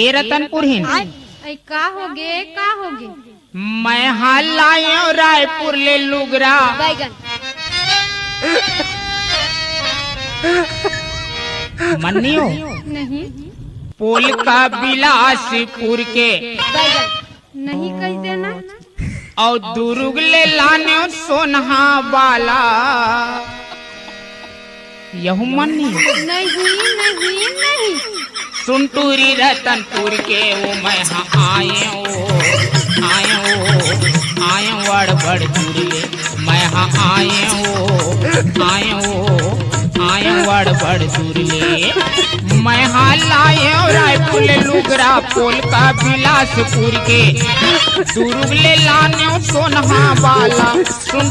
ए रतनपुर हिन का होगे मैं हाल लायो रायपुर ले लुगरा बैगन मन्नियो नहीं पोल का बिलासपुर के बैगन नहीं कह देना और दुर्ग ले लाने सोनहा वाला यहू मन्नी नहीं सुनटूरी रतनपुर के वो मैं आए वड़ बड़ जुड़ले मैं आए वड़ बड़ जुड़ले मैं लाए रायपुर ले लुगरा पोल का बिलासपुर के दुर्ग ले लाने सोनहा वाला सुन